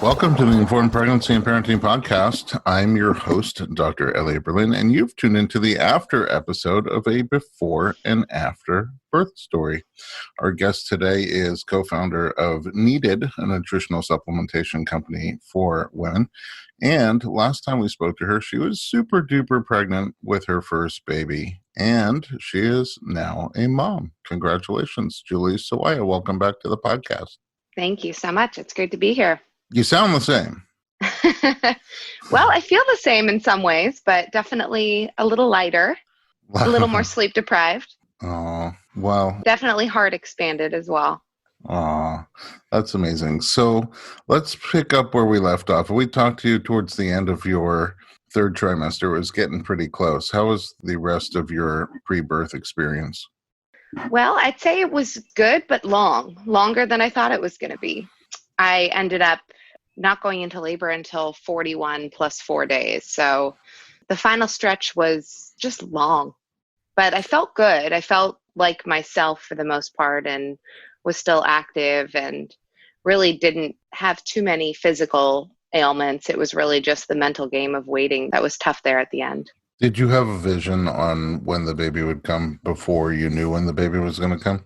Welcome to the Informed Pregnancy and Parenting Podcast. I'm your host, Dr. Elliot Berlin, and you've tuned into the after episode of a before and after birth story. Our guest today is co-founder of Needed, a nutritional supplementation company for women. And last time we spoke to her, she was super duper pregnant with her first baby, and she is now a mom. Congratulations, Julie Sawaya. Welcome back to the podcast. Thank you so much. It's great to be here. You sound the same. Well, I feel the same in some ways, but definitely a little lighter, a little more sleep deprived. Oh, well. Definitely heart expanded as well. Oh, that's amazing. So let's pick up where we left off. We talked to you towards the end of your third trimester. It was getting pretty close. How was the rest of your pre-birth experience? Well, I'd say it was good, but longer than I thought it was going to be. I ended up not going into labor until 41 plus 4 days. So the final stretch was just long, but I felt good. I felt like myself for the most part and was still active and really didn't have too many physical ailments. It was really just the mental game of waiting that was tough there at the end. Did you have a vision on when the baby would come before you knew when the baby was going to come?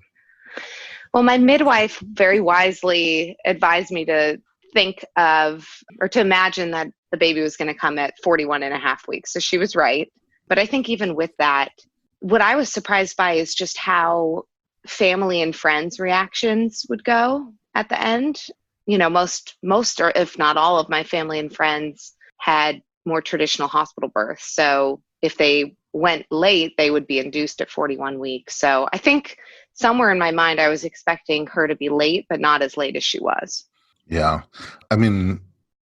Well, my midwife very wisely advised me to think of or to imagine that the baby was going to come at 41 and a half weeks. So she was right. But I think even with that, what I was surprised by is just how family and friends' reactions would go at the end. You know, most or if not all of my family and friends had more traditional hospital births. So if they went late, they would be induced at 41 weeks. So I think somewhere in my mind, I was expecting her to be late, but not as late as she was. Yeah. I mean,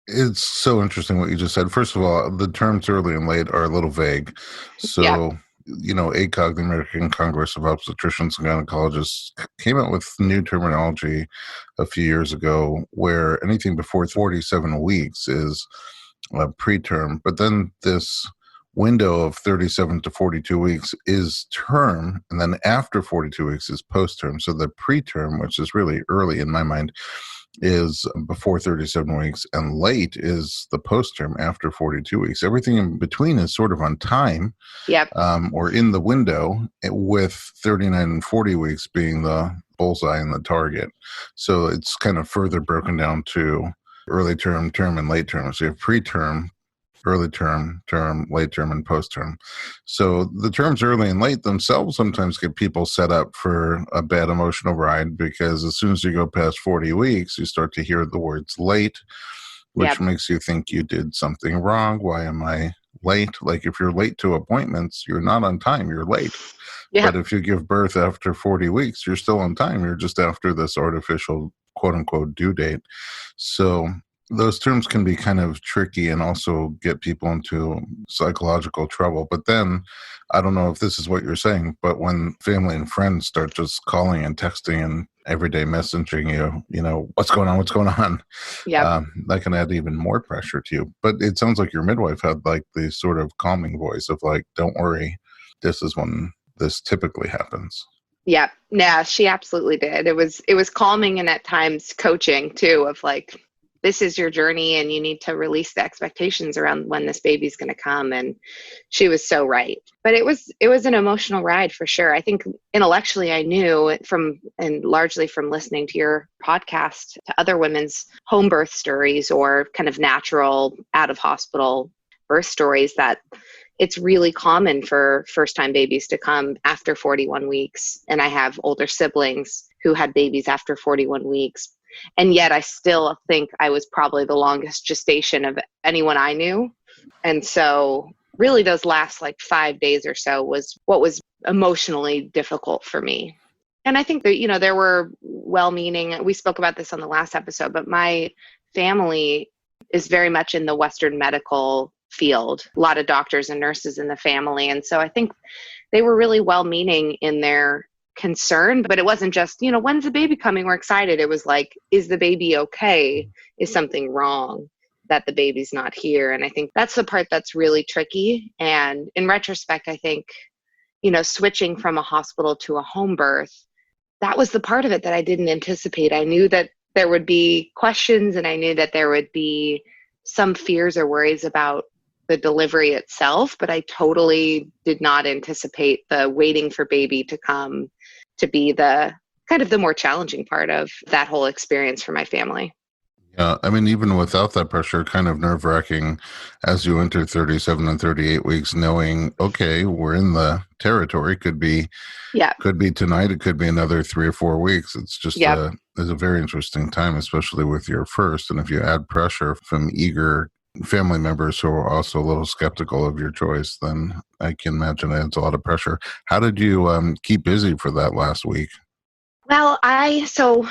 it's so interesting what you just said. First of all, the terms early and late are a little vague. So, you know, ACOG, the American Congress of Obstetricians and Gynecologists, came out with new terminology a few years ago where anything before 47 weeks is preterm. But then this window of 37 to 42 weeks is term, and then after 42 weeks is post-term. So the preterm, which is really early in my mind, is before 37 weeks, and late is the post-term after 42 weeks. Everything in between is sort of on time, or in the window, with 39 and 40 weeks being the bullseye and the target. So it's kind of further broken down to early term, term, and late term. So you have preterm, early term, term, late term, and post-term. So the terms early and late themselves sometimes get people set up for a bad emotional ride, because as soon as you go past 40 weeks, you start to hear the words late, which makes you think you did something wrong. Why am I late? Like if you're late to appointments, you're not on time, you're late. But if you give birth after 40 weeks, you're still on time. You're just after this artificial quote unquote due date. So those terms can be kind of tricky and also get people into psychological trouble. But then, I don't know if this is what you're saying, but when family and friends start just calling and texting and everyday messaging you, you know, what's going on? That can add even more pressure to you. But it sounds like your midwife had like the sort of calming voice of like, don't worry, this is when this typically happens. Yeah, she absolutely did. It was calming and at times coaching too, of like, this is your journey and you need to release the expectations around when this baby's going to come. And she was so right. But it was an emotional ride for sure. I think intellectually I knew largely from listening to your podcast to other women's home birth stories or kind of natural out of hospital birth stories that it's really common for first-time babies to come after 41 weeks. And I have older siblings who had babies after 41 weeks. And yet I still think I was probably the longest gestation of anyone I knew. And so really those last like 5 days or so was what was emotionally difficult for me. And I think that, you know, there were well-meaning, we spoke about this on the last episode, but my family is very much in the Western medical field, a lot of doctors and nurses in the family. And so I think they were really well-meaning in their concern, but it wasn't just, you know, when's the baby coming? We're excited. It was like, is the baby okay? Is something wrong that the baby's not here? And I think that's the part that's really tricky. And in retrospect, I think, you know, switching from a hospital to a home birth, that was the part of it that I didn't anticipate. I knew that there would be questions, and I knew that there would be some fears or worries about the delivery itself, but I totally did not anticipate the waiting for baby to come to be the kind of the more challenging part of that whole experience for my family. Yeah, I mean, even without that pressure, kind of nerve wracking as you enter 37 and 38 weeks, knowing, okay, we're in the territory. Yeah. Could be tonight. It could be another 3 or 4 weeks. It's just Yep. it's a very interesting time, especially with your first. And if you add pressure from eager family members who are also a little skeptical of your choice, then I can imagine it adds a lot of pressure. How did you keep busy for that last week? Well, so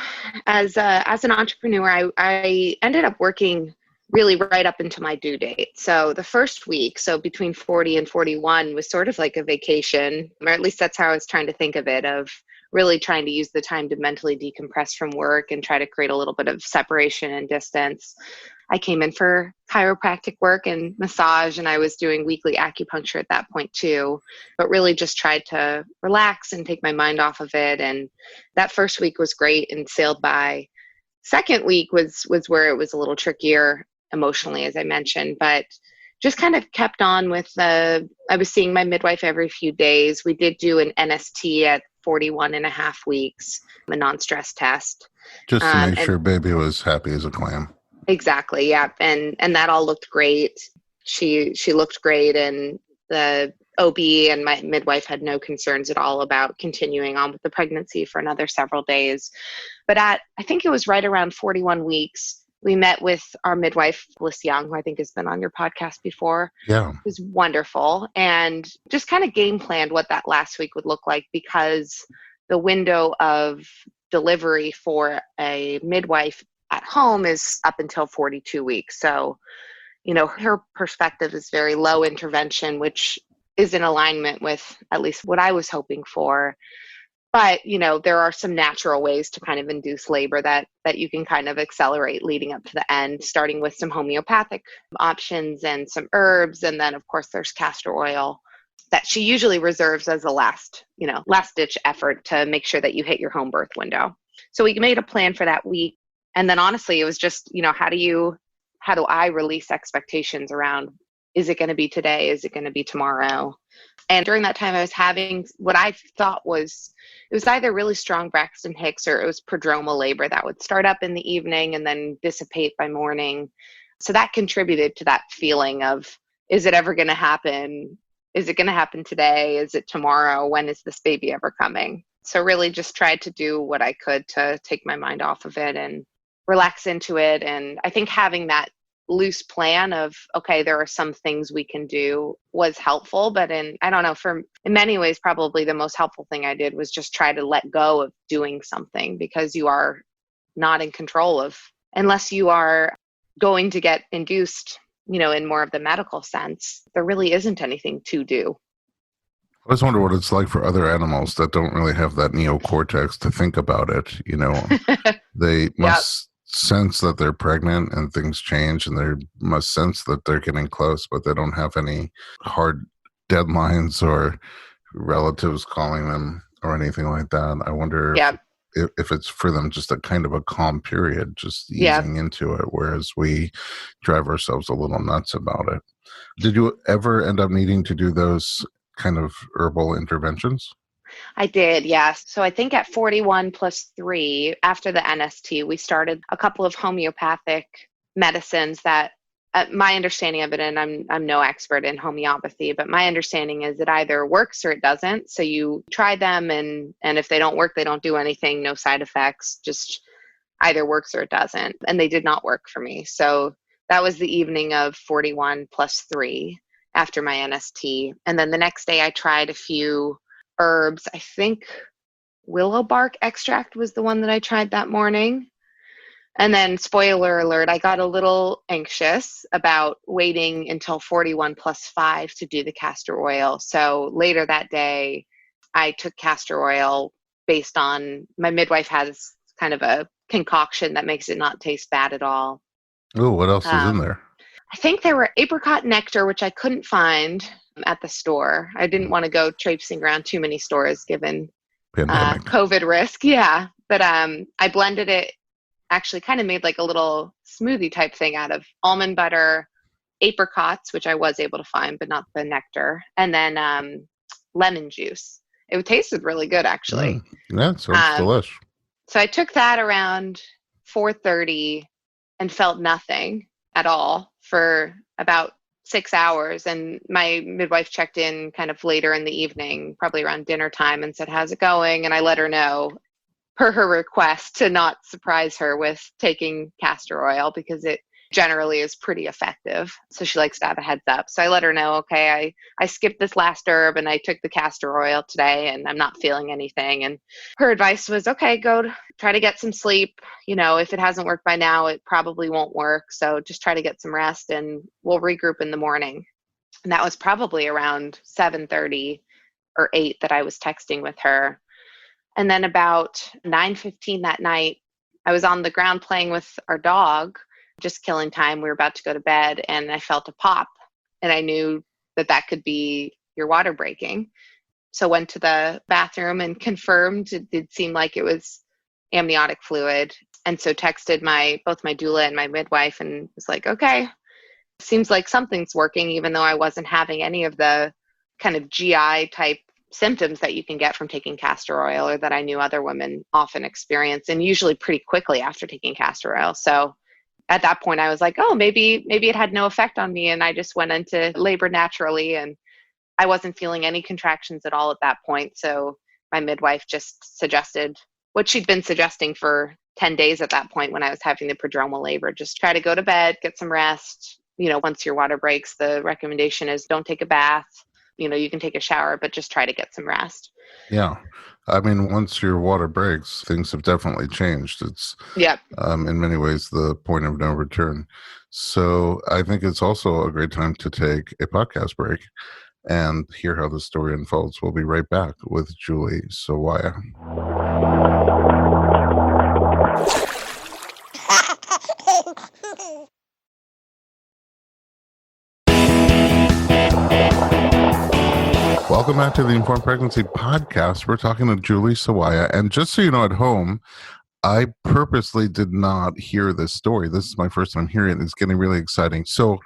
as an entrepreneur, I ended up working really right up into my due date. So the first week, so between 40 and 41, was sort of like a vacation, or at least that's how I was trying to think of it, of really trying to use the time to mentally decompress from work and try to create a little bit of separation and distance. I came in for chiropractic work and massage, and I was doing weekly acupuncture at that point too, but really just tried to relax and take my mind off of it. And that first week was great and sailed by. Second week was where it was a little trickier emotionally, as I mentioned, but just kind of kept on with I was seeing my midwife every few days. We did do an NST at 41 and a half weeks, a non-stress test. Just to make And sure baby was happy as a clam. exactly, yeah. And that all looked great. She looked great, and the OB and my midwife had no concerns at all about continuing on with the pregnancy for another several days. But I think it was right around 41 weeks, we met with our midwife, Bliss Young, who I think has been on your podcast before. Yeah. It was wonderful, and just kind of game planned what that last week would look like, because the window of delivery for a midwife at home is up until 42 weeks. So, her perspective is very low intervention, which is in alignment with at least what I was hoping for. But, there are some natural ways to kind of induce labor that you can kind of accelerate leading up to the end, starting with some homeopathic options and some herbs. And then, of course, there's castor oil that she usually reserves as a last ditch effort to make sure that you hit your home birth window. So we made a plan for that week. And then honestly, it was just, how do I release expectations around, is it going to be today? Is it going to be tomorrow? And during that time, I was having what I thought it was either really strong Braxton Hicks or it was prodromal labor that would start up in the evening and then dissipate by morning. So that contributed to that feeling of, is it ever going to happen? Is it going to happen today? Is it tomorrow? When is this baby ever coming? So really just tried to do what I could to take my mind off of it and relax into it. And I think having that loose plan of, okay, there are some things we can do was helpful. But in many ways, probably the most helpful thing I did was just try to let go of doing something, because you are not in control of, unless you are going to get induced, in more of the medical sense, there really isn't anything to do. I always wonder what it's like for other animals that don't really have that neocortex to think about it. They must sense that they're pregnant and things change, and they must sense that they're getting close, but they don't have any hard deadlines or relatives calling them or anything like that. I wonder if it's for them just a kind of a calm period, just easing into it, whereas we drive ourselves a little nuts about it. Did you ever end up needing to do those kind of herbal interventions? I did, yes. So I think at 41 plus 3, after the NST, we started a couple of homeopathic medicines that, my understanding of it, and I'm no expert in homeopathy, but my understanding is it either works or it doesn't. So you try them, and if they don't work, they don't do anything, no side effects, just either works or it doesn't. And they did not work for me. So that was the evening of 41 plus 3 after my NST. And then the next day I tried a few herbs. I think willow bark extract was the one that I tried that morning. And then, spoiler alert, I got a little anxious about waiting until 41 plus 5 to do the castor oil. So later that day, I took castor oil based on, my midwife has kind of a concoction that makes it not taste bad at all. Oh, what else is in there? I think there were apricot nectar, which I couldn't find at the store. I didn't want to go traipsing around too many stores given Pandemic. COVID risk. Yeah. But I blended it actually kind of made like a little smoothie type thing out of almond butter, apricots, which I was able to find, but not the nectar, and then lemon juice. It tasted really good, actually. Yeah, it sounds Um, delish. so I took that around 4:30 and felt nothing at all for about 6 hours. And my midwife checked in kind of later in the evening, probably around dinner time, and said, "How's it going?" And I let her know, per her request, to not surprise her with taking castor oil because it generally is pretty effective. So she likes to have a heads up. So I let her know, okay, I skipped this last herb and I took the castor oil today and I'm not feeling anything. And her advice was, okay, try to get some sleep. If it hasn't worked by now, it probably won't work. So just try to get some rest and we'll regroup in the morning. And that was probably around 7:30 or 8 that I was texting with her. And then about 9:15 that night, I was on the ground playing with our dog, just killing time. We were about to go to bed, and I felt a pop. And I knew that could be your water breaking. So went to the bathroom and confirmed. It did seem like it was amniotic fluid. And so texted both my doula and my midwife and was like, okay, seems like something's working, even though I wasn't having any of the kind of GI type symptoms that you can get from taking castor oil, or that I knew other women often experience, and usually pretty quickly after taking castor oil. So at that point I was like, oh, maybe it had no effect on me and I just went into labor naturally, and I wasn't feeling any contractions at all at that point. So my midwife just suggested what she'd been suggesting for 10 days at that point when I was having the prodromal labor: just try to go to bed, get some rest. Once your water breaks, the recommendation is don't take a bath. You can take a shower, but just try to get some rest. Yeah. I mean, once your water breaks, things have definitely changed. It's, Yep. in many ways, the point of no return. So I think it's also a great time to take a podcast break and hear how the story unfolds. We'll be right back with Julie Sawaya. Welcome back to the Informed Pregnancy Podcast. We're talking to Julie Sawaya. And just so you know at home, I purposely did not hear this story. This is my first time hearing it. It's getting really exciting. So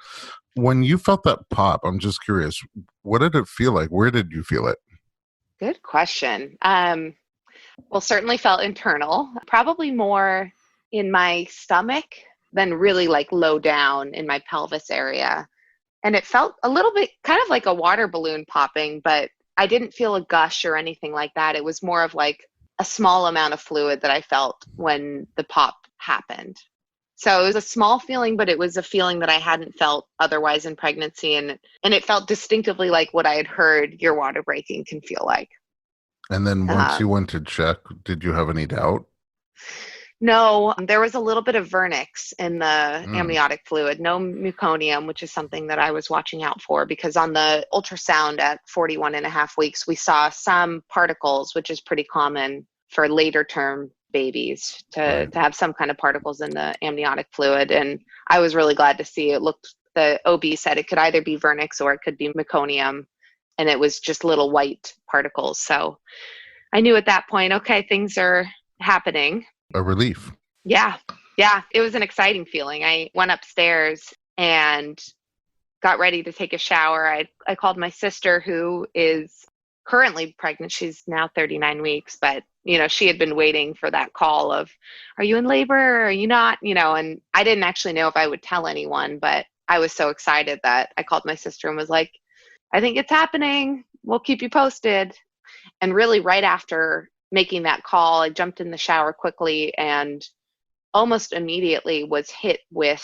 when you felt that pop, I'm just curious, what did it feel like? Where did you feel it? Good question. Well, certainly felt internal, probably more in my stomach than really like low down in my pelvis area. And it felt a little bit kind of like a water balloon popping, but I didn't feel a gush or anything like that. It was more of like a small amount of fluid that I felt when the pop happened. So it was a small feeling, but it was a feeling that I hadn't felt otherwise in pregnancy. And it felt distinctively like what I had heard your water breaking can feel like. And then once you went to check, did you have any doubt? No, there was a little bit of vernix in the amniotic fluid, no meconium, which is something that I was watching out for, because on the ultrasound at 41 and a half weeks, we saw some particles, which is pretty common for later term babies to have some kind of particles in the amniotic fluid. And I was really glad to see it. The OB said it could either be vernix or it could be meconium. And it was just little white particles. So I knew at that point, okay, things are happening. A relief. Yeah. It was an exciting feeling. I went upstairs and got ready to take a shower. I called my sister, who is currently pregnant. She's now 39 weeks, but she had been waiting for that call of, are you in labor? Or are you not? And I didn't actually know if I would tell anyone, but I was so excited that I called my sister and was like, I think it's happening. We'll keep you posted. And really right after making that call, I jumped in the shower quickly and almost immediately was hit with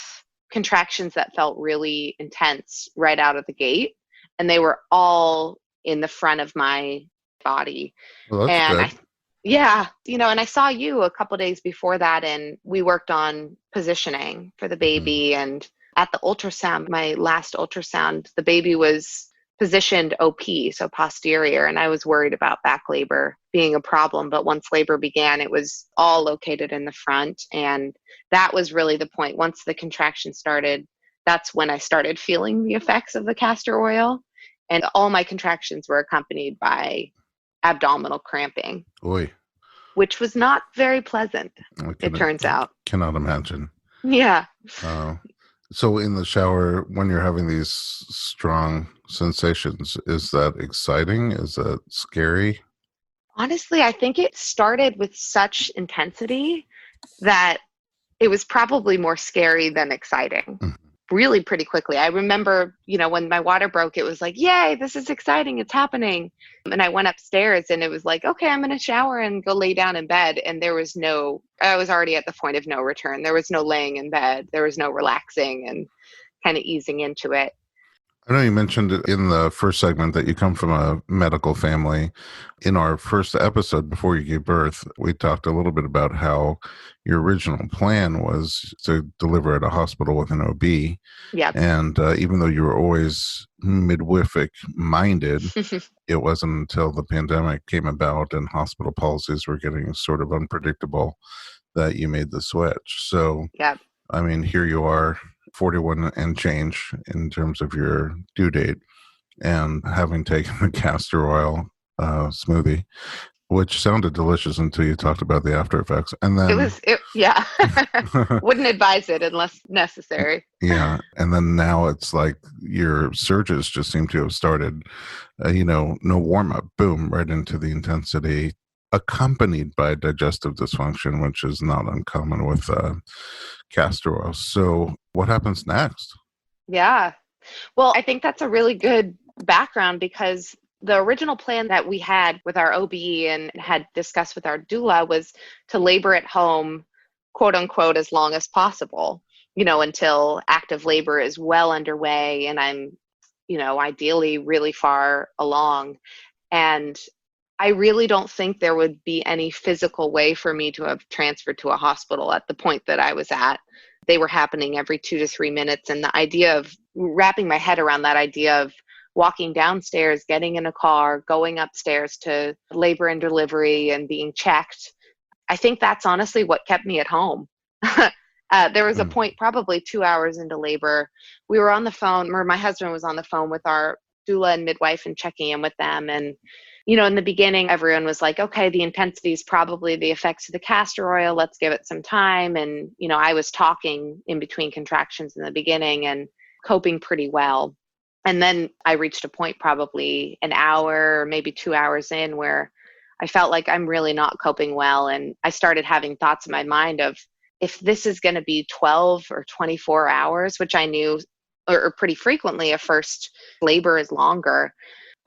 contractions that felt really intense right out of the gate. And they were all in the front of my body. Well, that's and good. And I saw you a couple days before that, and we worked on positioning for the baby. And at the ultrasound, my last ultrasound, the baby was positioned OP, so posterior, and I was worried about back labor being a problem. But once labor began, it was all located in the front, and that was really the point. Once the contraction started, that's when I started feeling the effects of the castor oil, and all my contractions were accompanied by abdominal cramping. Oy. which was not very pleasant, I it turns out. cannot imagine. Yeah. Uh, so in the shower, when you're having these strong sensations, is that exciting? Is that scary? Honestly, I think it started with such intensity that it was probably more scary than exciting. Mhm. Really pretty quickly. I remember, when my water broke, it was like, yay, this is exciting. It's happening. And I went upstairs and it was like, okay, I'm going to shower and go lay down in bed. And I was already at the point of no return. There was no laying in bed. There was no relaxing and kind of easing into it. I know you mentioned it in the first segment that you come from a medical family. In our first episode before you gave birth, we talked a little bit about how your original plan was to deliver at a hospital with an OB. Yep. And even though you were always midwific minded, it wasn't until the pandemic came about and hospital policies were getting sort of unpredictable that you made the switch. So, Yep. I mean, here you are, 41 and change in terms of your due date, and having taken the castor oil smoothie, which sounded delicious until you talked about the after effects. And then, Yeah. Wouldn't advise it unless necessary. yeah. And then now it's like your surges just seem to have started, no warm up, boom, right into the intensity, accompanied by digestive dysfunction, which is not uncommon with castor oil. So, what happens next? Yeah. Well, I think that's a really good background because the original plan that we had with our OB and had discussed with our doula was to labor at home, quote unquote, as long as possible, until active labor is well underway and I'm, ideally really far along. And I really don't think there would be any physical way for me to have transferred to a hospital at the point that I was at. They were happening every 2 to 3 minutes. And the idea of wrapping my head around that idea of walking downstairs, getting in a car, going upstairs to labor and delivery and being checked, I think that's honestly what kept me at home. There was a point probably 2 hours into labor. We were on the phone, or my husband was on the phone with our doula and midwife and checking in with them. And, in the beginning, everyone was like, okay, the intensity is probably the effects of the castor oil. Let's give it some time. And, I was talking in between contractions in the beginning and coping pretty well. And then I reached a point probably an hour or maybe 2 hours in where I felt like I'm really not coping well. And I started having thoughts in my mind of, if this is going to be 12 or 24 hours, which I knew, or pretty frequently, a first labor is longer,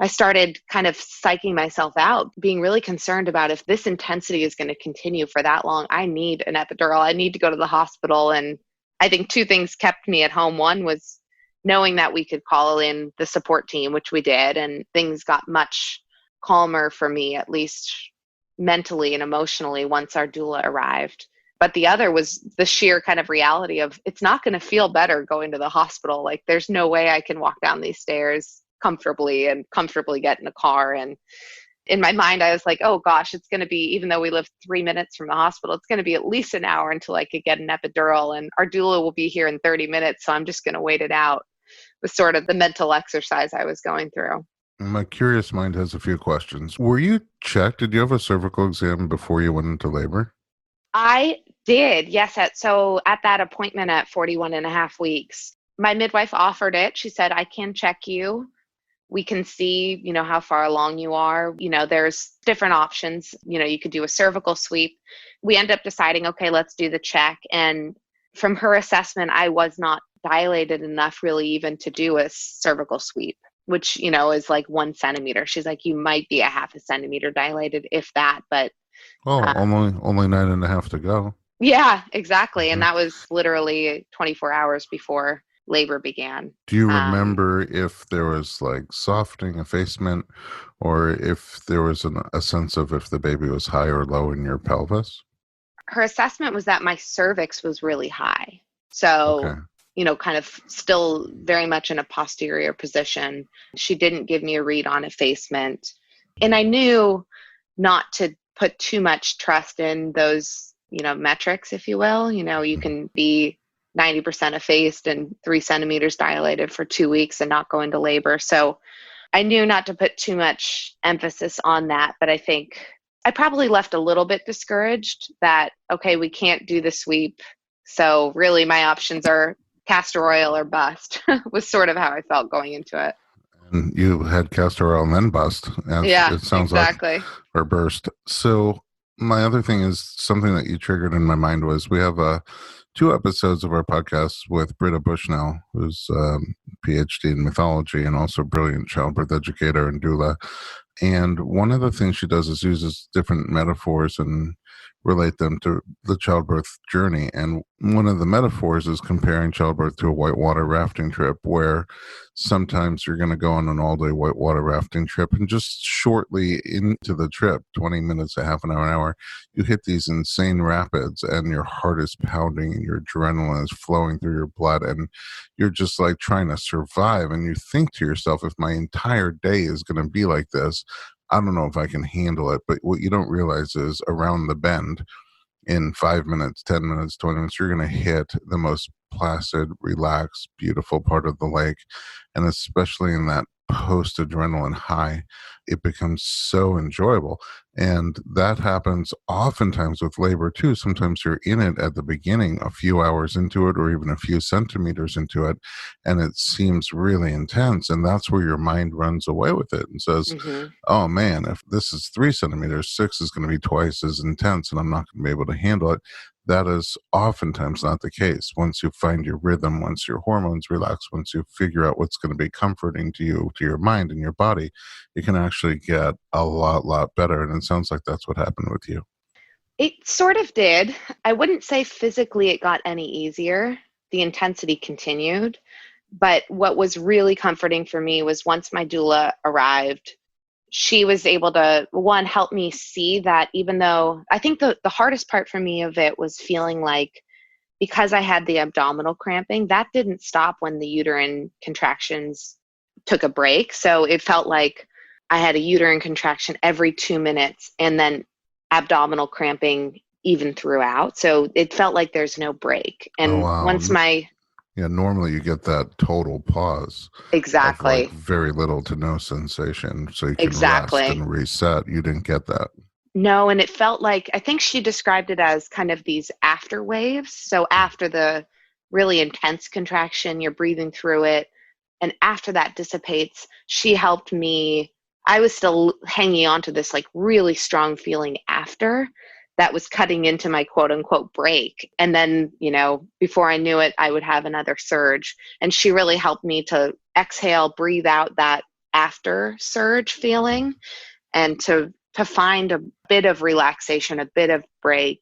I started kind of psyching myself out, being really concerned about if this intensity is going to continue for that long, I need an epidural. I need to go to the hospital. And I think two things kept me at home. One was knowing that we could call in the support team, which we did, and things got much calmer for me, at least mentally and emotionally, once our doula arrived. But the other was the sheer kind of reality of it's not going to feel better going to the hospital. Like there's no way I can walk down these stairs comfortably and comfortably get in a car. And in my mind, I was like, oh gosh, it's going to be, even though we live 3 minutes from the hospital, it's going to be at least an hour until I could get an epidural. And our doula will be here in 30 minutes. So I'm just going to wait it out, was sort of the mental exercise I was going through. My curious mind has a few questions. Were you checked? Did you have a cervical exam before you went into labor? I did, yes. So at that appointment at 41 and a half weeks, my midwife offered it. She said, I can check you. We can see, how far along you are. There's different options. You could do a cervical sweep. We end up deciding, okay, let's do the check. And from her assessment, I was not dilated enough really even to do a cervical sweep, which, is like 1 centimeter. She's like, you might be a half a centimeter dilated, if that, but only 9.5 to go. yeah, exactly. And Mhm. that was literally 24 hours before labor began. Do you remember if there was like softening, effacement, or if there was a sense of if the baby was high or low in your pelvis? Her assessment was that my cervix was really high. Okay. So, kind of still very much in a posterior position. She didn't give me a read on effacement. And I knew not to put too much trust in those, metrics, if you will. You can be 90% effaced and 3 centimeters dilated for 2 weeks and not go into labor. So I knew not to put too much emphasis on that. But I think I probably left a little bit discouraged that, okay, we can't do the sweep. So really my options are castor oil or bust was sort of how I felt going into it. And you had castor oil and then bust, as Yeah, it sounds like, exactly. or burst. So my other thing is something that you triggered in my mind was we have two episodes of our podcast with Britta Bushnell, who's PhD in mythology and also brilliant childbirth educator and doula. And one of the things she does is uses different metaphors and relate them to the childbirth journey. And one of the metaphors is comparing childbirth to a whitewater rafting trip, where sometimes you're going to go on an all-day whitewater rafting trip, and just shortly into the trip, 20 minutes, a half an hour, you hit these insane rapids and your heart is pounding and your adrenaline is flowing through your blood, and you're just like trying to survive. And you think to yourself, if my entire day is going to be like this, I don't know if I can handle it. But what you don't realize is around the bend, in 5 minutes, 10 minutes, 20 minutes, you're going to hit the most placid, relaxed, beautiful part of the lake. And especially in that post adrenaline high, it becomes so enjoyable. And that happens oftentimes with labor too. Sometimes you're in it at the beginning, a few hours into it, or even a few centimeters into it, and it seems really intense. And that's where your mind runs away with it and says, Hmm. oh man, if this is 3 centimeters, 6 is going to be twice as intense and I'm not going to be able to handle it. That is oftentimes not the case. Once you find your rhythm, once your hormones relax, once you figure out what's going to be comforting to you, to your mind and your body, it can actually get a lot better. And it sounds like that's what happened with you. It sort of did. I wouldn't say physically it got any easier. The intensity continued. But what was really comforting for me was once my doula arrived, she was able to, one, help me see that even though I think the hardest part for me of it was feeling like because I had the abdominal cramping, that didn't stop when the uterine contractions took a break. So it felt like I had a uterine contraction every 2 minutes and then abdominal cramping even throughout. So it felt like there's no break. Oh, And wow. once my, Yeah, normally you get that total pause of like exactly, very little to no sensation so you can rest exactly. and reset. You didn't get that. No, and it felt like I think she described it as kind of these after waves. So after the really intense contraction, you're breathing through it. And after that dissipates, she helped me. I was still hanging on to this like really strong feeling after that was cutting into my quote unquote break. And then, before I knew it, I would have another surge. And she really helped me to exhale, breathe out that after surge feeling and to find a bit of relaxation, a bit of break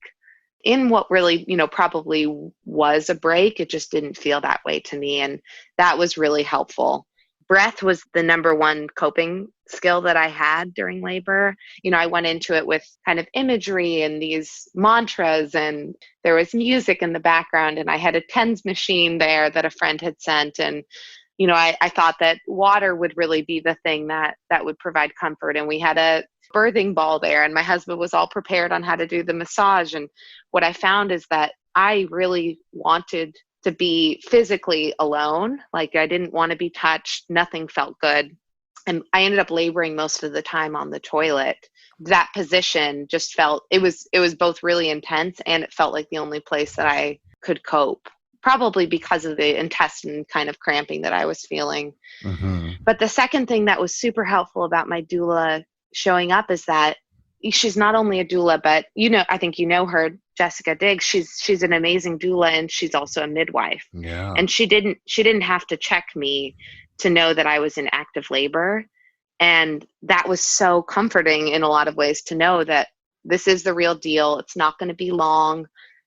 in what really, probably was a break. It just didn't feel that way to me. And that was really helpful. Breath was the number one coping skill that I had during labor. I went into it with kind of imagery and these mantras, and there was music in the background, and I had a TENS machine there that a friend had sent. And I thought that water would really be the thing that would provide comfort. And we had a birthing ball there, and my husband was all prepared on how to do the massage. And what I found is that I really wanted to be physically alone. Like I didn't want to be touched. Nothing felt good. And I ended up laboring most of the time on the toilet. That position just felt it was both really intense and it felt like the only place that I could cope, probably because of the intestine kind of cramping that I was feeling. Mm-hmm. But the second thing that was super helpful about my doula showing up is that she's not only a doula, but I think her, Jessica Diggs. She's an amazing doula, and she's also a midwife. Yeah. And she didn't have to check me to know that I was in active labor, and that was so comforting in a lot of ways to know that this is the real deal. It's not going to be long.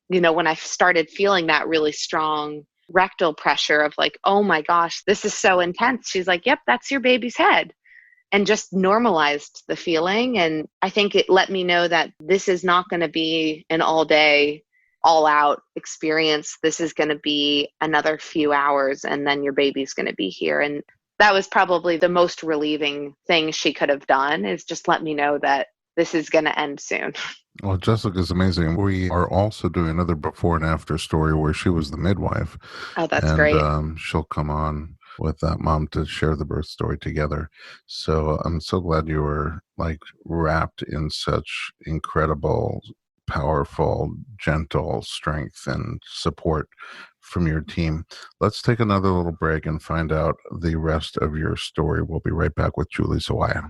When I started feeling that really strong rectal pressure of like, oh my gosh, this is so intense. She's like, yep, that's your baby's head. And just normalized the feeling. And I think it let me know that this is not going to be an all day, all out experience. This is going to be another few hours and then your baby's going to be here. And that was probably the most relieving thing she could have done, is just let me know that this is going to end soon. Well, Jessica's amazing. We are also doing another before and after story where she was the midwife, Oh, that's and great. she'll come on with that mom to share the birth story together. So I'm so glad you were like wrapped in such incredible, powerful, gentle strength and support from your team. Let's take another little break and find out the rest of your story. We'll be right back with Julie Sawaya.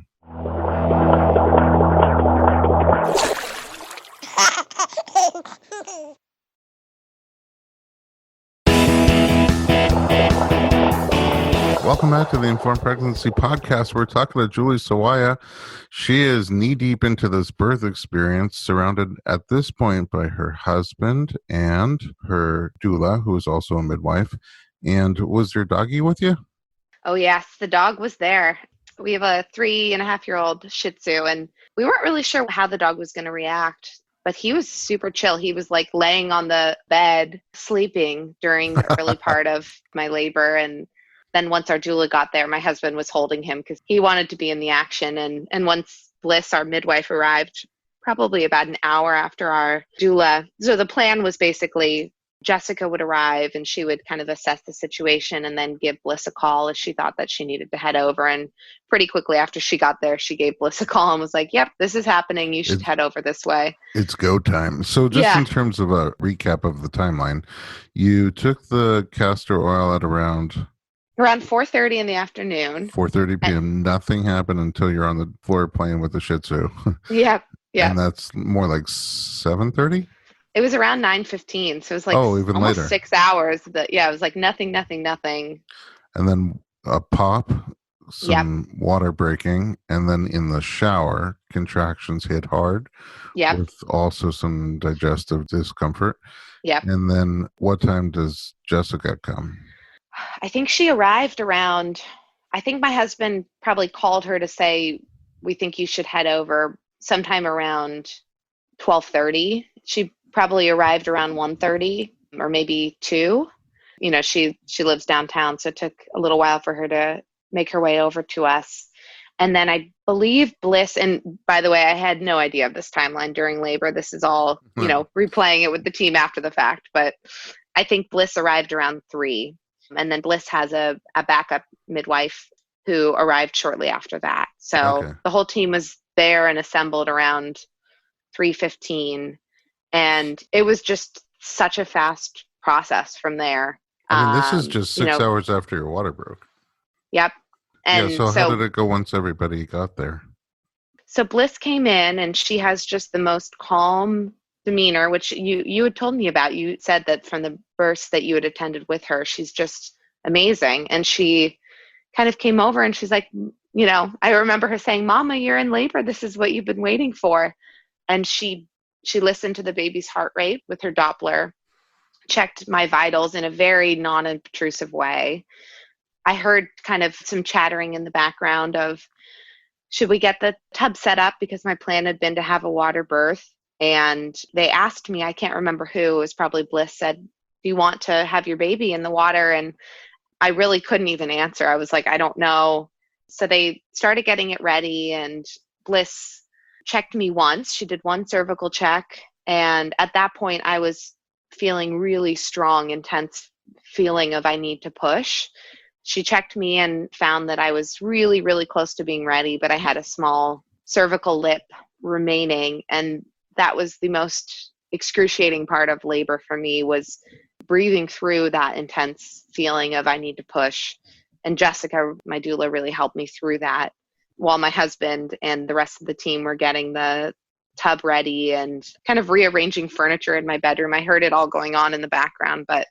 Welcome back to the Informed Pregnancy Podcast. We're talking to Julie Sawaya. She is knee-deep into this birth experience, surrounded at this point by her husband and her doula, who is also a midwife. And was your doggie with you? Oh, yes, the dog was there. We have a 3.5-year-old Shih Tzu, and we weren't really sure how the dog was going to react, but he was super chill. He was like laying on the bed, sleeping during the early part of my labor. And then once our doula got there, my husband was holding him because he wanted to be in the action. And once Bliss, our midwife, arrived, probably about an hour after our doula. So the plan was basically Jessica would arrive and she would kind of assess the situation and then give Bliss a call if she thought that she needed to head over. And pretty quickly after she got there, she gave Bliss a call and was like, yep, this is happening. You should head over this way. It's go time. So just in terms of a recap of the timeline, you took the castor oil at around 4:30 in the afternoon. 4:30 p.m. Nothing happened until you're on the floor playing with the Shih Tzu. Yeah. And that's more like 7:30? It was around 9:15, so it was like even almost later. 6 hours. But yeah, it was like nothing. And then a pop, some water breaking, and then in the shower, contractions hit hard. With also some digestive discomfort. And then what time does Jessica come? I think she arrived around, I think my husband probably called her to say, we think you should head over sometime around 12:30. She probably arrived around 1:30 or maybe 2. You know, she lives downtown, so it took a little while for her to make her way over to us. And then I believe Bliss, and by the way, I had no idea of this timeline during labor. This is all, replaying it with the team after the fact. But I think Bliss arrived around 3. And then Bliss has a backup midwife who arrived shortly after that. So the whole team was there and assembled around 3:15. And it was just such a fast process from there. I mean, this is just 6 hours after your water broke. Yep. And so how did it go once everybody got there? So Bliss came in and she has just the most calm demeanor, which you had told me about. You said that from the births that you had attended with her, she's just amazing. And she kind of came over and she's like, I remember her saying, Mama, you're in labor. This is what you've been waiting for. And she listened to the baby's heart rate with her Doppler, checked my vitals in a very non-intrusive way. I heard kind of some chattering in the background of, should we get the tub set up? Because my plan had been to have a water birth. And they asked me, I can't remember who, it was probably Bliss, said, do you want to have your baby in the water? And I really couldn't even answer. I was like, I don't know. So they started getting it ready and Bliss checked me once. She did one cervical check. And at that point, I was feeling really strong, intense feeling of I need to push. She checked me and found that I was really, really close to being ready, but I had a small cervical lip remaining. And that was the most excruciating part of labor for me, was breathing through that intense feeling of I need to push. And Jessica, my doula, really helped me through that while my husband and the rest of the team were getting the tub ready and kind of rearranging furniture in my bedroom. I heard it all going on in the background, but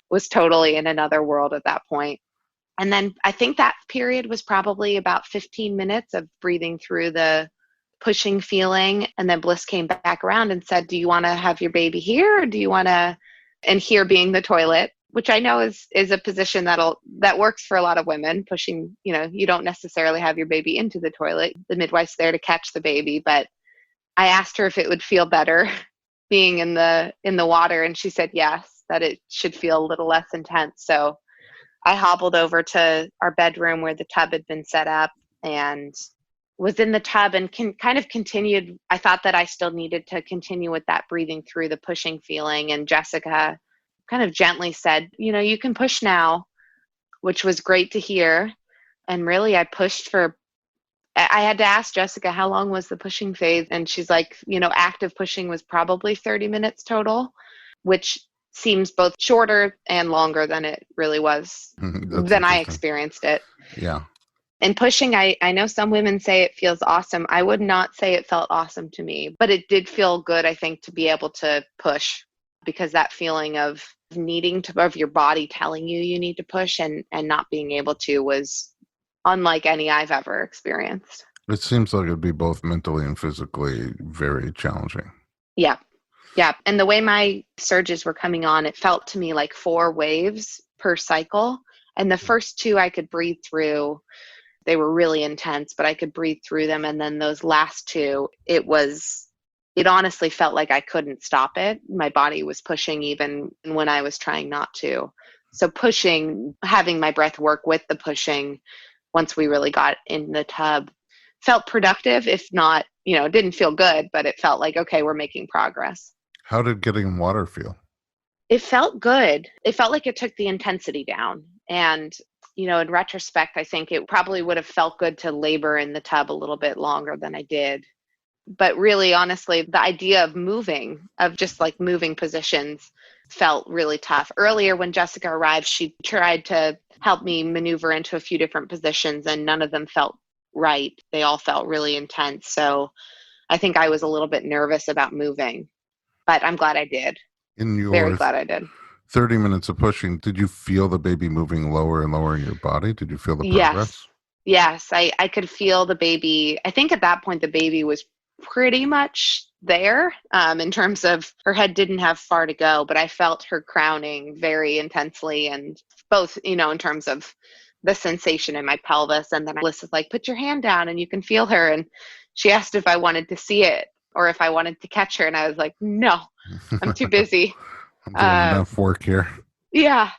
was totally in another world at that point. And then I think that period was probably about 15 minutes of breathing through the pushing feeling. And then Bliss came back around and said, do you want to have your baby here? Or do you want to, and here being the toilet, which I know is a position that works for a lot of women, pushing, you don't necessarily have your baby into the toilet. The midwife's there to catch the baby. But I asked her if it would feel better being in the water. And she said, yes, that it should feel a little less intense. So I hobbled over to our bedroom where the tub had been set up and was in the tub and kind of continued. I thought that I still needed to continue with that breathing through the pushing feeling. And Jessica kind of gently said, you can push now. which was great to hear. And really, I had to ask Jessica, how long was the pushing phase? And she's like, active pushing was probably 30 minutes total, which seems both shorter and longer than it really was, That's than I interesting. experienced it. Yeah. And pushing, I know some women say it feels awesome. I would not say it felt awesome to me, but it did feel good, I think, to be able to push, because that feeling of of your body telling you need to push and not being able to was unlike any I've ever experienced. It seems like it'd be both mentally and physically very challenging. Yeah. Yeah. And the way my surges were coming on, it felt to me like 4 waves per cycle. And the first 2 I could breathe through. They were really intense, but I could breathe through them. And then those last 2, it honestly felt like I couldn't stop it. My body was pushing even when I was trying not to. So pushing, having my breath work with the pushing, once we really got in the tub, felt productive. If not, it didn't feel good, but it felt like, okay, we're making progress. How did getting in water feel? It felt good. It felt like it took the intensity down. And, in retrospect, I think it probably would have felt good to labor in the tub a little bit longer than I did. But really, honestly, the idea of just like moving positions felt really tough. Earlier, when Jessica arrived, she tried to help me maneuver into a few different positions, and none of them felt right. They all felt really intense. So I think I was a little bit nervous about moving, but I'm glad I did. In Very your glad I did. 30 minutes of pushing, did you feel the baby moving lower and lower in your body? Did you feel the Yes. progress? Yes. I could feel the baby. I think at that point, the baby was pretty much there, in terms of her head didn't have far to go, but I felt her crowning very intensely, and both, in terms of the sensation in my pelvis. And then Bliss is like, put your hand down and you can feel her. And she asked if I wanted to see it or if I wanted to catch her. And I was like, no, I'm too busy. I'm doing Uh, enough work here. yeah.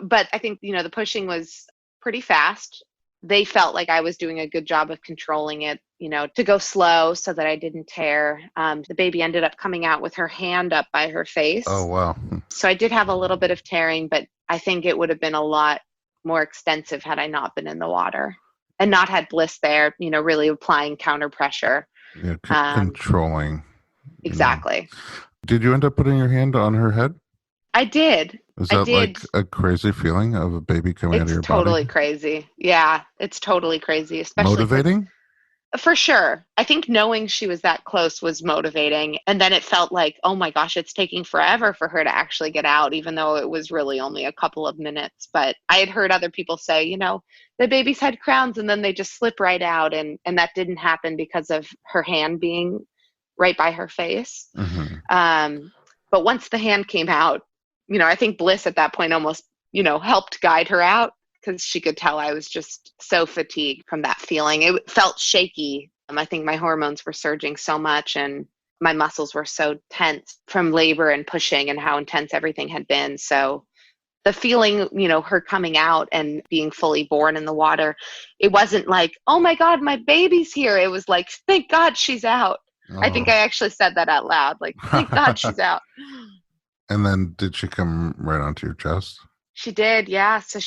But I think, the pushing was pretty fast. They felt like I was doing a good job of controlling it, to go slow so that I didn't tear. The baby ended up coming out with her hand up by her Oh, face. wow. So I did have a little bit of tearing, but I think it would have been a lot more extensive had I not been in the water and not had Bliss there, really applying counter pressure. Yeah, Um, controlling. exactly. Did you end up putting your hand on her head? I did. Is I that did. like a crazy feeling of a baby coming out of It's your body? totally crazy. Yeah, it's totally crazy, especially because Motivating? for sure. I think knowing she was that close was motivating. And then it felt like, oh my gosh, it's taking forever for her to actually get out, even though it was really only a couple of minutes. But I had heard other people say, the baby's had crowns and then they just slip right out. And that didn't happen because of her hand being right by her face. Mm-hmm. But once the hand came out, I think Bliss at that point almost, helped guide her out, because she could tell I was just so fatigued from that feeling. It felt shaky. I think my hormones were surging so much and my muscles were so tense from labor and pushing and how intense everything had been. So the feeling, her coming out and being fully born in the water, it wasn't like, oh my God, my baby's here. It was like, thank God she's out. I think Oh. I actually said that out loud, like, thank God she's out. And then did she come right onto your chest? She did, yeah. So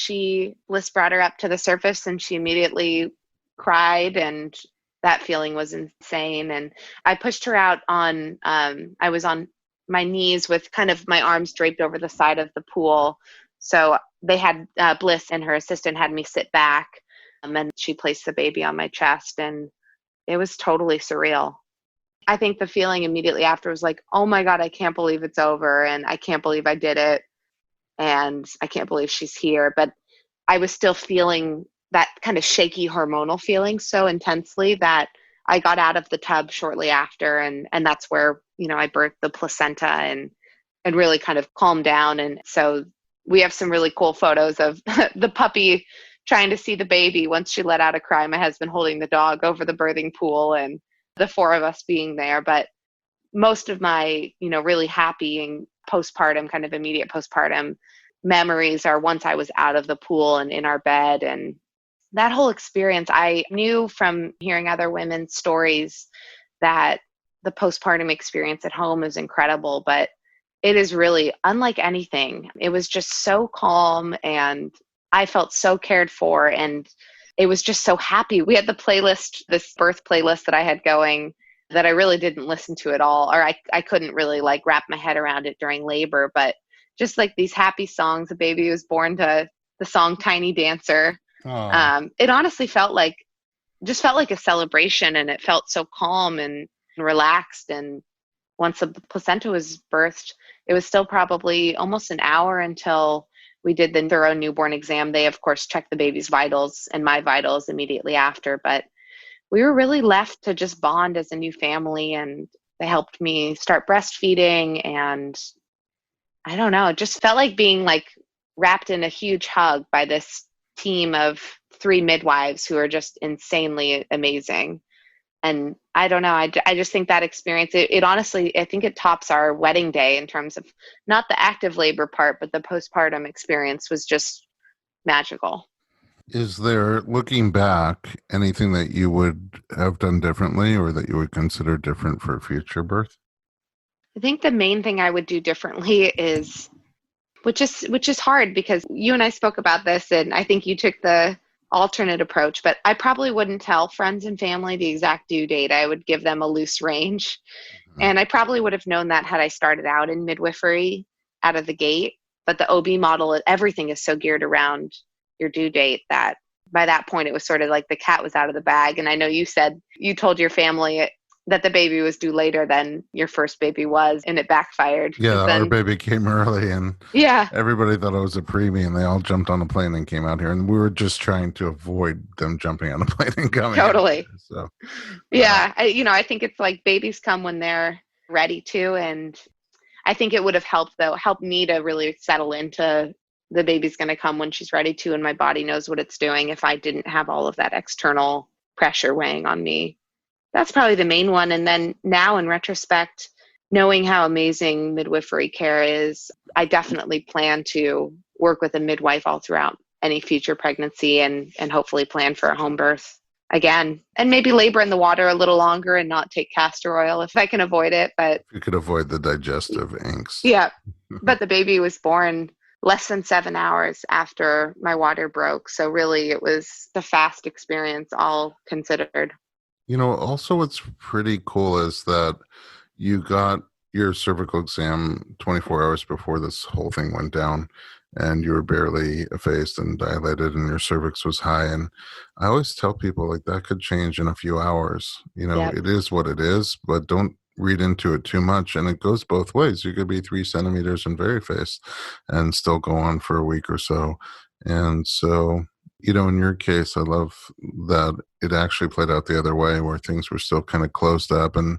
Bliss brought her up to the surface and she immediately cried, and that feeling was insane. And I pushed her out I was on my knees with kind of my arms draped over the side of the pool. So they had, Bliss and her assistant had me sit back, and she placed the baby on my chest, and it was totally surreal. I think the feeling immediately after was like, oh my God, I can't believe it's over. And I can't believe I did it. And I can't believe she's here. But I was still feeling that kind of shaky hormonal feeling so intensely that I got out of the tub shortly after. And that's where, I birthed the placenta and really kind of calmed down. And so we have some really cool photos of the puppy trying to see the baby once she let out a cry, my husband holding the dog over the birthing pool, and the 4 of us being there. But most of my, really happy and postpartum, kind of immediate postpartum memories are once I was out of the pool and in our bed. And that whole experience, I knew from hearing other women's stories that the postpartum experience at home is incredible, but it is really unlike anything. It was just so calm and I felt so cared for, and it was just so happy. We had the playlist, this birth playlist that I had going that I really didn't listen to at all, or I couldn't really like wrap my head around it during labor, but just like these happy songs. The baby was born to the song Tiny Dancer. Oh, It honestly felt like a celebration, and it felt so calm and relaxed. And once the placenta was birthed, it was still probably almost an hour until we did the thorough newborn exam. They, of course, checked the baby's vitals and my vitals immediately after, but we were really left to just bond as a new family. And they helped me start breastfeeding. And I don't know, it just felt like being like wrapped in a huge hug by this team of three midwives who are just insanely amazing. And I don't know, I just think that experience, it honestly, I think it tops our wedding day in terms of not the active labor part, but the postpartum experience was just magical. is there, looking back, anything that you would have done differently or that you would consider different for future birth? I think the main thing I would do differently is, which is hard because you and I spoke about this, and I think you took the alternate approach, but I probably wouldn't tell friends and family the exact due date. I would give them a loose range. Mhm. And I probably would have known that had I started out in midwifery out of the gate. But the OB model, everything is so geared around your due date that by that point it was sort of like the cat was out of the bag. And I know you said you told your family that the baby was due later than your first baby was, and it backfired Yeah, because our then, baby came early and yeah, everybody thought it was a preemie and they all jumped on a plane and came out here. And we were just trying to avoid them jumping on a plane and coming out totally. here. So, uh, Yeah, I think it's like babies come when they're ready to, and I think it would have helped though, helped me to really settle into the baby's going to come when she's ready to, and my body knows what it's doing if I didn't have all of that external pressure weighing on me. That's probably the main one. And then now in retrospect, knowing how amazing midwifery care is, I definitely plan to work with a midwife all throughout any future pregnancy, and hopefully plan for a home birth again, and maybe labor in the water a little longer and not take castor oil if I can avoid it. But if you could avoid the digestive angst. yeah, but the baby was born less than 7 hours after my water broke. So really it was the fast experience all considered. Also what's pretty cool is that you got your cervical exam 24 hours before this whole thing went down, and you were barely effaced and dilated, and your cervix was high. And I always tell people, like, that could change in a few hours. Yep. It is what it is, but don't read into it too much. And it goes both ways. You could be 3 centimeters and very effaced and still go on for a week or so. And so, in your case, I love that it actually played out the other way, where things were still kind of closed up and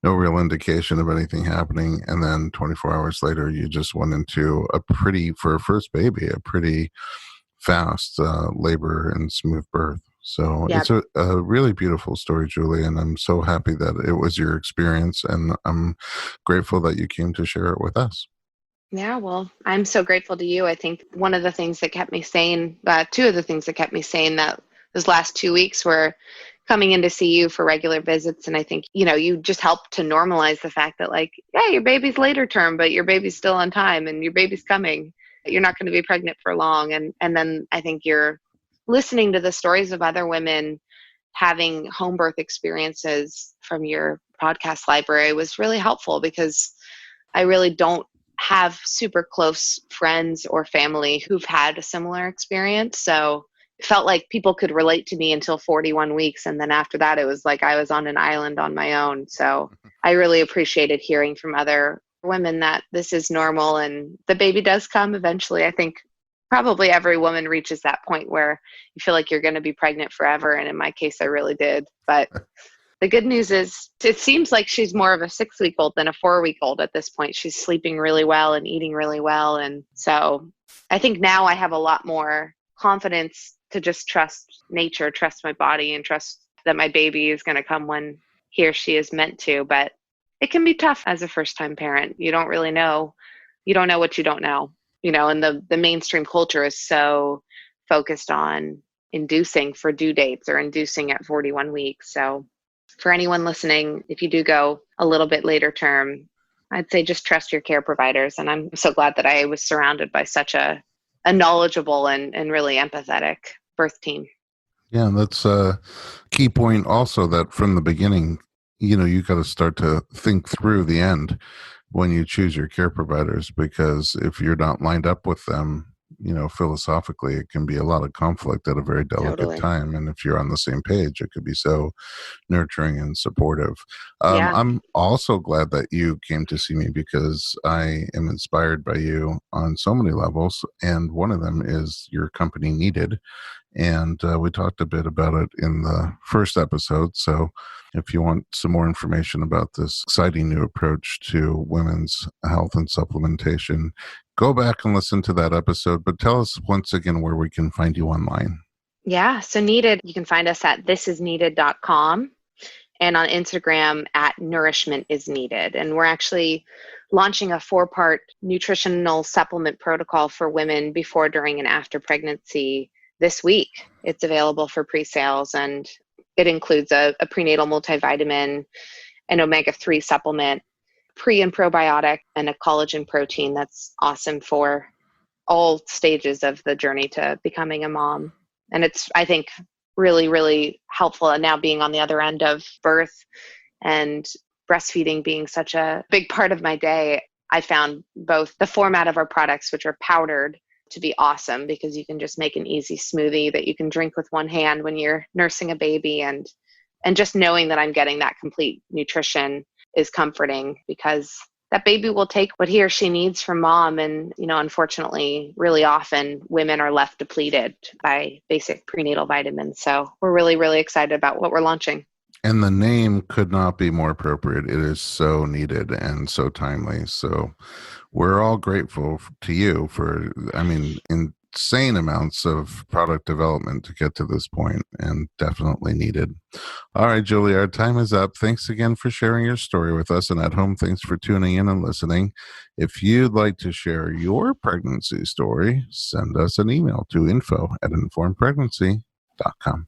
no real indication of anything happening. And then 24 hours later, you just went into for a first baby, a pretty fast labor and smooth birth. So Yep. it's a really beautiful story, Julie. And I'm so happy that it was your experience. And I'm grateful that you came to share it with us. Yeah, well, I'm so grateful to you. I think one of the things that kept me sane, two of the things that kept me sane that those last 2 weeks were coming in to see you for regular visits. And I think, you just help to normalize the fact that, like, yeah, your baby's later term, but your baby's still on time and your baby's coming. You're not going to be pregnant for long. And then I think you're listening to the stories of other women having home birth experiences from your podcast library was really helpful, because I really don't have super close friends or family who've had a similar experience. So it felt like people could relate to me until 41 weeks. And then after that, it was like I was on an island on my own. So I really appreciated hearing from other women that this is normal and the baby does come eventually. I think probably every woman reaches that point where you feel like you're going to be pregnant forever. And in my case, I really did. But the good news is it seems like she's more of a 6-week-old than a 4-week-old at this point. She's sleeping really well and eating really well. And so I think now I have a lot more confidence to just trust nature, trust my body, and trust that my baby is going to come when he or she is meant to. But it can be tough as a first time parent. You don't really know. You don't know what you don't know, and the mainstream culture is so focused on inducing for due dates or inducing at 41 weeks. So for anyone listening, if you do go a little bit later term, I'd say just trust your care providers. And I'm so glad that I was surrounded by such a a knowledgeable and really empathetic birth team. Yeah, that's a key point also, that from the beginning, you got to start to think through the end when you choose your care providers, because if you're not lined up with them, philosophically, it can be a lot of conflict at a very delicate Totally. time. And if you're on the same page, it could be so nurturing and supportive. Yeah. I'm also glad that you came to see me, because I am inspired by you on so many levels. And one of them is your company Needed. And we talked a bit about it in the first episode. So if you want some more information about this exciting new approach to women's health and supplementation, go back and listen to that episode. But tell us once again where we can find you online. Yeah. So Needed, you can find us at thisisneeded.com and on Instagram at Nourishment is Needed. And we're actually launching a 4-part nutritional supplement protocol for women before, during, and after pregnancy this week. It's available for pre-sales, and it includes a prenatal multivitamin, an omega-3 supplement, pre and probiotic, and a collagen protein that's awesome for all stages of the journey to becoming a mom. And it's, I think, really, really helpful. And now being on the other end of birth and breastfeeding being such a big part of my day, I found both the format of our products, which are powdered, to be awesome, because you can just make an easy smoothie that you can drink with one hand when you're nursing a baby. And just knowing that I'm getting that complete nutrition is comforting, because that baby will take what he or she needs from mom. And, unfortunately, really often women are left depleted by basic prenatal vitamins. So we're really, really excited about what we're launching. And the name could not be more appropriate. It is so needed and so timely. So we're all grateful to you for, insane amounts of product development to get to this point, and definitely needed. All right, Julie, our time is up. Thanks again for sharing your story with us. And at home, thanks for tuning in and listening. If you'd like to share your pregnancy story, send us an email to info@informedpregnancy.com.